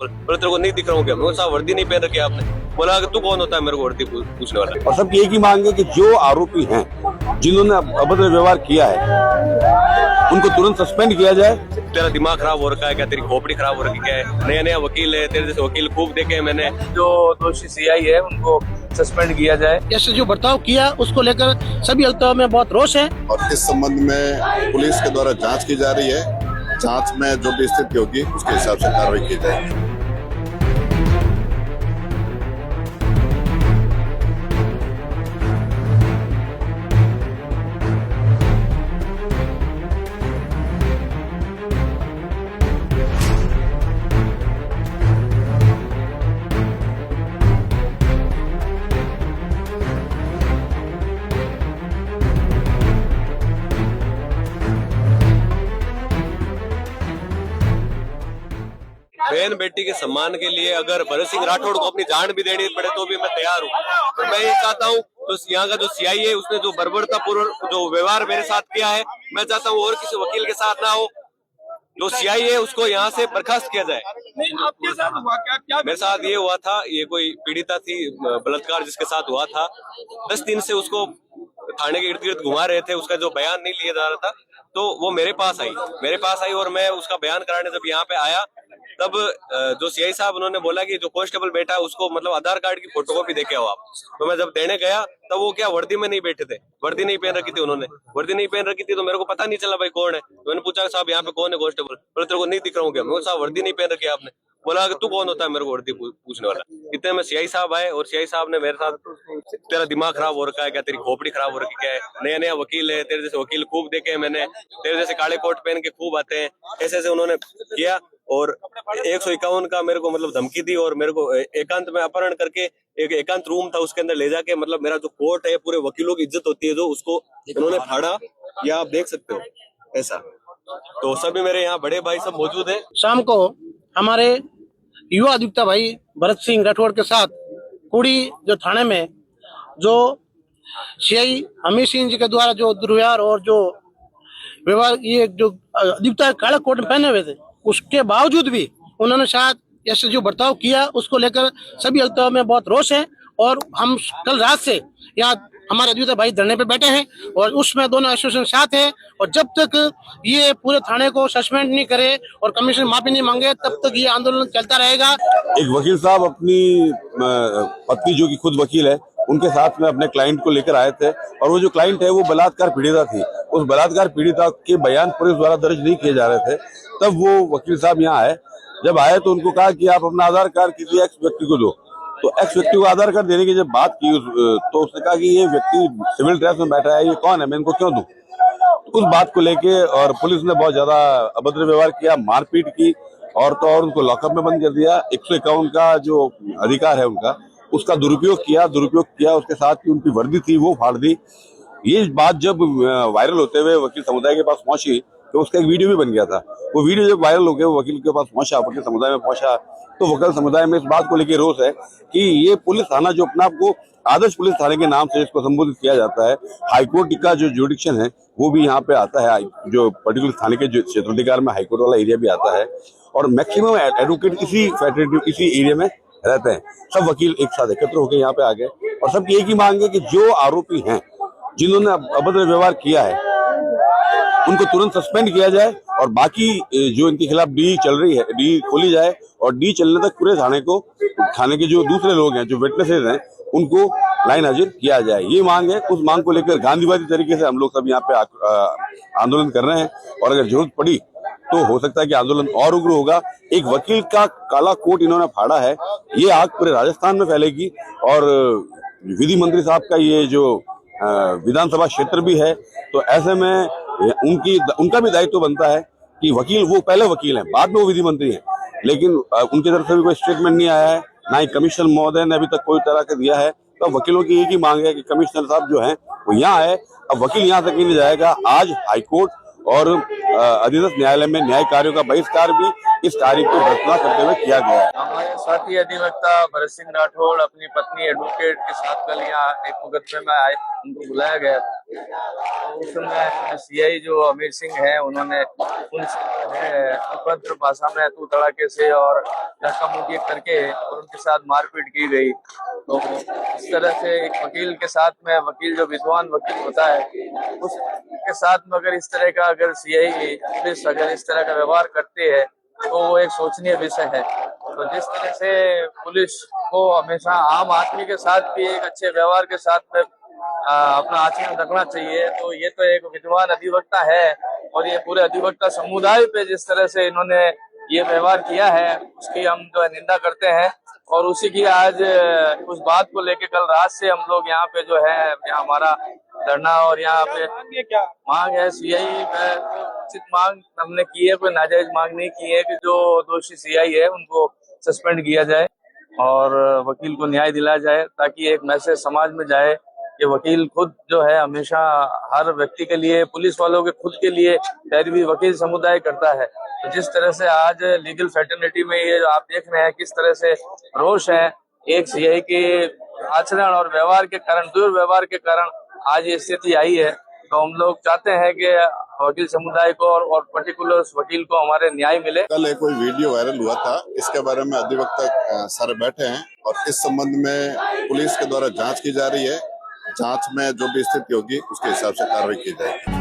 बोले तेरे को नहीं दिख रहा हूँ क्या? मैं साहब वर्दी नहीं पहन रखी आपने। बोला कि तू कौन होता है मेरे को वर्दी पूछने वाला? और सब एक ही मांग है कि जो आरोपी हैं जिन्होंने अभद्र व्यवहार किया है उनको तुरंत सस्पेंड किया जाए। तेरा दिमाग खराब हो रखा है क्या? तेरी खोपड़ी खराब हो रखी क्या है? नया नया वकील है, तेरे जैसे वकील खूब देखे हैं मैंने। जो दोषी सीआई है उनको सस्पेंड किया जाए। ऐसे जो बर्ताव किया उसको लेकर सभी हलकों में बहुत रोष है और इस संबंध में पुलिस के द्वारा जांच की जा रही है। जांच में जो भी स्थिति होगी उसके हिसाब से कार्रवाई की जाएगी। बहन बेटी के सम्मान के लिए अगर भरत सिंह राठौड़ को अपनी जान भी देनी पड़े तो भी मैं तैयार हूँ। तो मैं ये चाहता हूँ तो यहाँ का जो सीआई है उसने जो बर्बरता पूर्व जो व्यवहार मेरे साथ किया है, मैं चाहता हूँ और किसी वकील के साथ ना हो। जो सीआई है उसको यहाँ से बर्खास्त किया जाए। नहीं, आपके साथ हुआ क्या? मेरे साथ ये हुआ था, ये कोई पीड़िता थी, बलात्कार जिसके साथ हुआ था। 10 दिन से उसको थाने के इर्द गिर्द घुमा रहे थे, उसका जो बयान नहीं लिया जा रहा था, तो वो मेरे पास आई और मैं उसका बयान कराने जब यहाँ पे आया तब जो सीआई साहब उन्होंने बोला कि जो कांस्टेबल बैठा है उसको मतलब आधार कार्ड की फोटोकॉपी देके आओ आप। तो मैं जब देने गया तब वो क्या वर्दी में नहीं बैठे थे, वर्दी नहीं पहन रखी थी उन्होंने, वर्दी नहीं पहन रखी थी तो मेरे को पता नहीं चला भाई कौन है। तो मैंने पूछा साहब यहाँ पे कौन है कांस्टेबल? बोले तेरे को नहीं दिख रहा हूँ क्या? मैं साहब वर्दी नहीं पहन रखी आपने। बोला कि तू कौन होता है मेरे को वर्दी पूछने वाला? इतने में सीआई साहब आए और सीआई साहब ने मेरे साथ, तेरा दिमाग खराब हो रखा है क्या? तेरी खोपड़ी खराब हो रखी क्या है? नया नया वकील है, तेरे जैसे वकील खूब देखे हैं मैंने, तेरे जैसे काले कोट पहन के खूब आते हैं, ऐसे ऐसे उन्होंने किया और 151 का मेरे को मतलब धमकी दी और मेरे को एकांत में अपहरण करके एक एकांत रूम था उसके अंदर ले जाके मतलब मेरा जो कोर्ट है, पूरे वकीलों की इज्जत होती है जो, उसको उन्होंने फाड़ा। या आप देख सकते हो ऐसा। तो सभी मेरे यहाँ बड़े भाई सब मौजूद हैं। शाम को हमारे युवा अधिवक्ता भाई भरत सिंह राठौड़ के साथ कुड़ी जो थाने में जो सीआई अमित सिंह जी के द्वारा जो दुर्व्यवहार और जो व्यवहार, ये जो अधिवक्ता काला कोट में पहने हुए थे, उसके बावजूद भी उन्होंने शायद ऐसे जो बर्ताव किया उसको लेकर सभी हलकों में बहुत रोष है। और हम कल रात से यहाँ हमारे अधिवक्ता भाई धरने पे बैठे हैं और उसमें दोनों एसोसिएशन साथ है। और जब तक ये पूरे थाने को सस्पेंड नहीं करे और कमीशन माफी नहीं मांगे तब तक ये आंदोलन चलता रहेगा। एक वकील साहब अपनी पत्नी जो कि खुद वकील है उनके साथ में अपने क्लाइंट को लेकर आए थे और वो जो क्लाइंट है वो बलात्कार पीड़िता थी। उस बलात्कार पीड़िता के बयान पुलिस द्वारा दर्ज नहीं किए जा रहे थे। तब वो वकील साहब यहाँ आए, जब आए तो उनको कहा कि आप अपना आधार कार्ड किसी एक्स व्यक्ति को दो। तो एक्स व्यक्ति को आधार कार्ड देने की जब बात की तो उसने कहा कि ये व्यक्ति सिविल ड्रेस में बैठा है, ये कौन है, मैं इनको क्यों दूं? तो उस बात को लेके और पुलिस ने बहुत ज्यादा अभद्र व्यवहार किया, मारपीट की और तो और उनको लॉकअप में बंद कर दिया। 151 का जो अधिकार है उनका, उसका दुरुपयोग किया। उसके साथ की उनकी वर्दी थी वो फाड़ दी। ये बात जब वायरल होते हुए वकील समुदाय के पास पहुंची तो उसका एक वीडियो भी बन गया था। वो वीडियो जब वायरल हो गया, वो वकील के पास पहुंचा, वकील समुदाय में पहुंचा, तो वकील समुदाय में इस बात को लेकर रोष है कि ये पुलिस थाना जो अपने आप को आदर्श पुलिस थाने के नाम से इसको संबोधित किया जाता है, हाईकोर्ट का जो जुडिक्शन है वो भी यहाँ पे आता है, जो पर्टिकुलर थाने के जो क्षेत्राधिकार में हाईकोर्ट वाला एरिया भी आता है और मैक्सिमम एडवोकेट इसी फैसिलिटी इसी एरिया में रहते हैं। सब वकील एक साथ एकत्र होकर यहाँ पे आ गए और सबकी एक ही मांग है कि जो आरोपी हैं जिन्होंने अभद्र व्यवहार किया है उनको तुरंत सस्पेंड किया जाए और बाकी जो इनके खिलाफ डी चल रही है, डी खोली जाए और डी चलने तक पूरे थाने के जो दूसरे लोग हैं, जो विटनेसेस हैं, उनको लाइन हाजिर किया जाए। ये मांग है। उस मांग को लेकर गांधीवादी तरीके से हम लोग सब यहाँ पे आंदोलन कर रहे हैं और अगर जरूरत पड़ी तो हो सकता है कि आंदोलन और उग्र होगा। एक वकील का काला कोट इन्होंने फाड़ा है, ये आग पूरे राजस्थान में फैलेगी और विधि मंत्री साहब का ये जो विधानसभा क्षेत्र भी है, तो ऐसे में उनका भी दायित्व बनता है कि वकील, वो पहले वकील हैं, बाद में वो विधि मंत्री हैं, लेकिन उनकी तरफ से भी कोई स्टेटमेंट नहीं आया है, ना ही कमिश्नर महोदय ने अभी तक कोई तरह का दिया है। तो वकीलों की एक ही मांग है कि कमिश्नर साहब जो हैं वो यहाँ आए। अब वकील यहाँ तक ही नहीं जाएगा, आज हाईकोर्ट और अधीनस्थ न्यायालय में न्याय कार्यों का बहिष्कार भी इस तारीख को बरकरार करते हुए किया गया है। हमारे साथी अधिवक्ता भरत सिंह राठौड़ अपनी पत्नी एडवोकेट के साथ कल यहाँ एक मुकदमे में आए, उनको बुलाया गया था। उसमें सीआई जो अमीर सिंह है, उन्होंने उनसे जो है अभद्र भाषा में तू तड़ाके से और धक्का मुक्की करके और उनके साथ मारपीट की गई। तो इस तरह से एक वकील के साथ में, वकील जो विद्वान वकील होता है उसके साथ में अगर इस तरह का, अगर सीआई पुलिस अगर इस तरह का व्यवहार करती है तो वो एक सोचनीय विषय है। तो जिस तरह से पुलिस को हमेशा आम आदमी के साथ भी एक अच्छे व्यवहार के साथ में अपना आचरण रखना चाहिए। तो ये तो एक विद्वान अधिवक्ता है और ये पूरे अधिवक्ता समुदाय पे जिस तरह से इन्होंने ये व्यवहार किया है उसकी हम जो है निंदा करते हैं। और उसी की आज उस बात को लेके कल रात से हम लोग यहाँ पे जो है, यहाँ हमारा धरना और यहाँ पे मांग है सीआई पे उचित मांग हमने की है, कोई नाजायज मांग नहीं की है कि जो दोषी सीआई है उनको सस्पेंड किया जाए और वकील को न्याय दिलाया जाए, ताकि एक मैसेज समाज में जाए कि वकील खुद जो है हमेशा हर व्यक्ति के लिए, पुलिस वालों के खुद के लिए पैरवी वकील समुदाय करता है। तो जिस तरह से आज लीगल फैटर्निटी में ये जो आप देख रहे हैं किस तरह से रोष है एक सीआई के आचरण और व्यवहार के कारण, दुर्व्यवहार के कारण आज ये स्थिति आई है। तो हम लोग चाहते हैं कि वकील समुदाय को और पर्टिकुलर वकील को हमारे न्याय मिले। कल एक कोई वीडियो वायरल हुआ था, इसके बारे में अधिवक्ता सारे बैठे हैं और इस संबंध में पुलिस के द्वारा जांच की जा रही है। जांच में जो भी स्थिति होगी उसके हिसाब से कार्रवाई की जाएगी।